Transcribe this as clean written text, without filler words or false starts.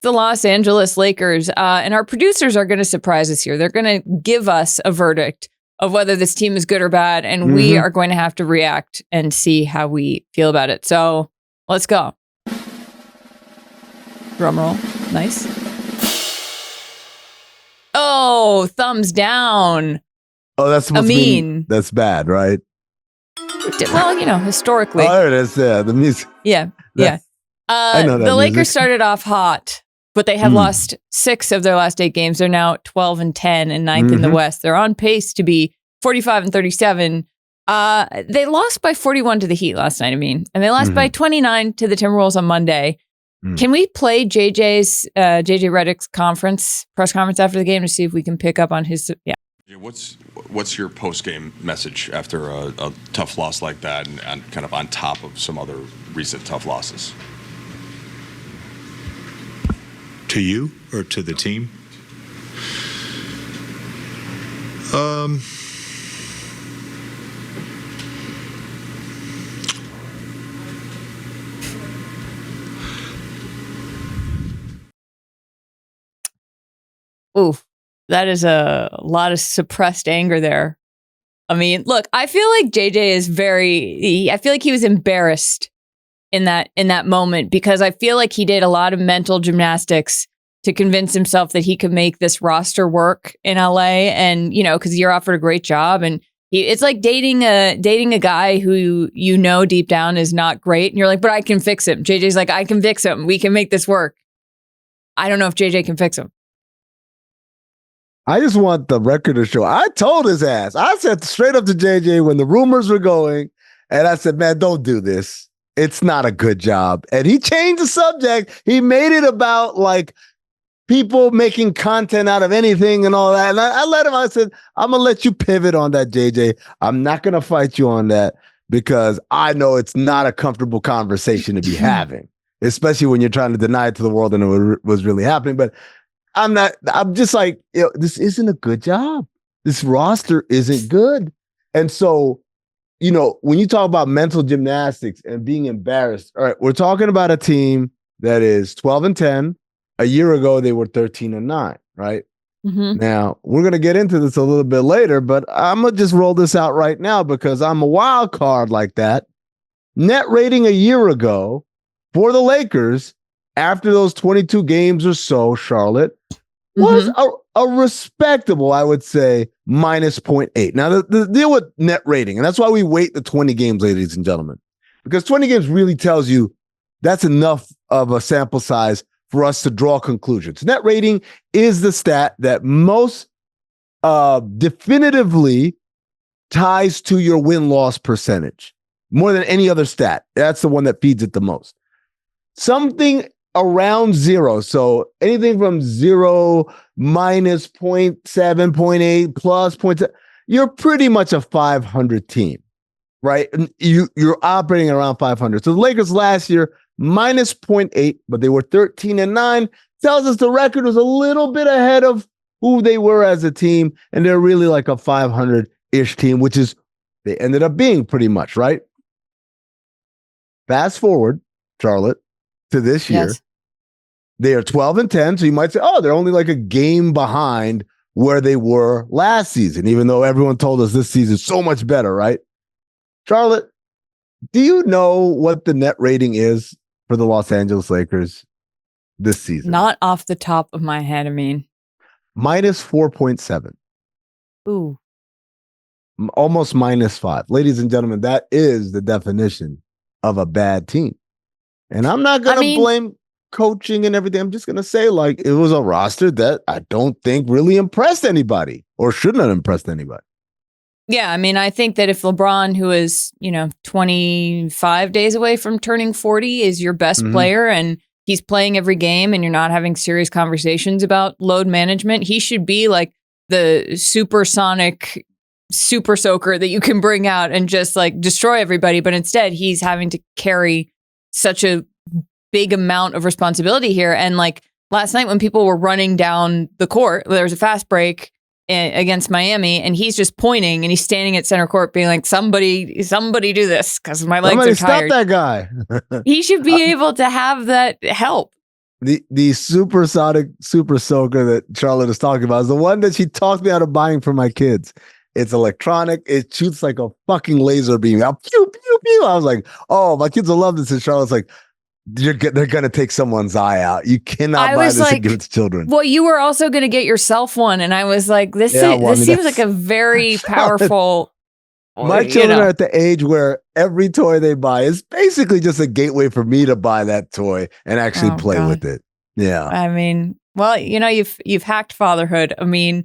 the Los Angeles Lakers. And our producers are going to surprise us here. They're going to give us a verdict of whether this team is good or bad. And we are going to have to react and see how we feel about it. So let's go. Drum roll. Nice. Oh, thumbs down. Oh, that's supposed Amin. to mean that's bad, right? Well, historically. Oh, there it is. Yeah, the music. Yeah. I know that the Lakers music. started off hot, but they have lost 6 of their last 8 games. They're now 12-10 and 9th in the West. They're on pace to be 45-37. They lost by 41 to the Heat last night, and they lost by 29 to the Timberwolves on Monday. Can we play JJ Redick's press conference after the game to see if we can pick up on his? Yeah. What's your post-game message after a tough loss like that, and kind of on top of some other recent tough losses? To you or to the team? Oof, that is a lot of suppressed anger there. Look, I feel like JJ is I feel like he was embarrassed in that moment, because I feel like he did a lot of mental gymnastics to convince himself that he could make this roster work in LA. And, because you're offered a great job, and it's like dating a guy who deep down is not great. And you're like, but I can fix him. JJ's like, I can fix him. We can make this work. I don't know if JJ can fix him. I just want the record to show. I told his ass. I said straight up to JJ when the rumors were going, and I said, man, don't do this. It's not a good job. And he changed the subject. He made it about like people making content out of anything and all that. And I let him, I said, I'm going to let you pivot on that, JJ. I'm not going to fight you on that, because I know it's not a comfortable conversation to be having, especially when you're trying to deny it to the world and it was really happening. But I'm just like, this isn't a good job. This roster isn't good. And so, when you talk about mental gymnastics and being embarrassed, all right, we're talking about a team that is 12-10. A year ago, they were 13-9, right? Now, we're going to get into this a little bit later, but I'm going to just roll this out right now because I'm a wild card like that. Net rating a year ago for the Lakers after those 22 games or so, Charlotte, was a respectable, I would say, minus 0.8. Now, the deal with net rating, and that's why we wait the 20 games, ladies and gentlemen, because 20 games really tells you that's enough of a sample size for us to draw conclusions. Net rating is the stat that most definitively ties to your win-loss percentage more than any other stat. That's the one that feeds it the most. Something around 0. So anything from 0, minus 0.7, 0.8, plus 0.7, you're pretty much a 500 team, right? And you're operating around 500. So the Lakers last year, minus 0.8, but they were 13-9. Tells us the record was a little bit ahead of who they were as a team, and they're really like a 500-ish team, which is they ended up being pretty much, right? Fast forward, Charlotte, to this year. Yes. They are 12-10, so you might say, oh, they're only like a game behind where they were last season, even though everyone told us this season is so much better, right? Charlotte, do you know what the net rating is for the Los Angeles Lakers this season? Not off the top of my head, Minus 4.7. Ooh. Almost minus 5. Ladies and gentlemen, that is the definition of a bad team. And I'm not going to blame coaching and everything. I'm just going to say, like, it was a roster that I don't think really impressed anybody or shouldn't have impressed anybody. Yeah, I think that if LeBron, who is, 25 days away from turning 40, is your best player and he's playing every game and you're not having serious conversations about load management, he should be like the supersonic super soaker that you can bring out and just like destroy everybody. But instead, he's having to carry such a big amount of responsibility here. And like last night when people were running down the court, there was a fast break against Miami, and he's just pointing and he's standing at center court being like, somebody do this because my legs are tired. Stop that guy. He should be able to have that help. The supersonic super soaker that Charlotte is talking about is the one that she talked me out of buying for my kids. It's electronic. It shoots like a fucking laser beam out. Pew, pew, pew. I was like, oh, my kids will love this. And Charlotte's like, they're going to take someone's eye out. You cannot buy this and give it to children. Well, you were also going to get yourself one. And I was like, this seems like a very powerful... My children are at the age where every toy they buy is basically just a gateway for me to buy that toy and actually play with it. Yeah. I mean, well, you've hacked fatherhood. I mean,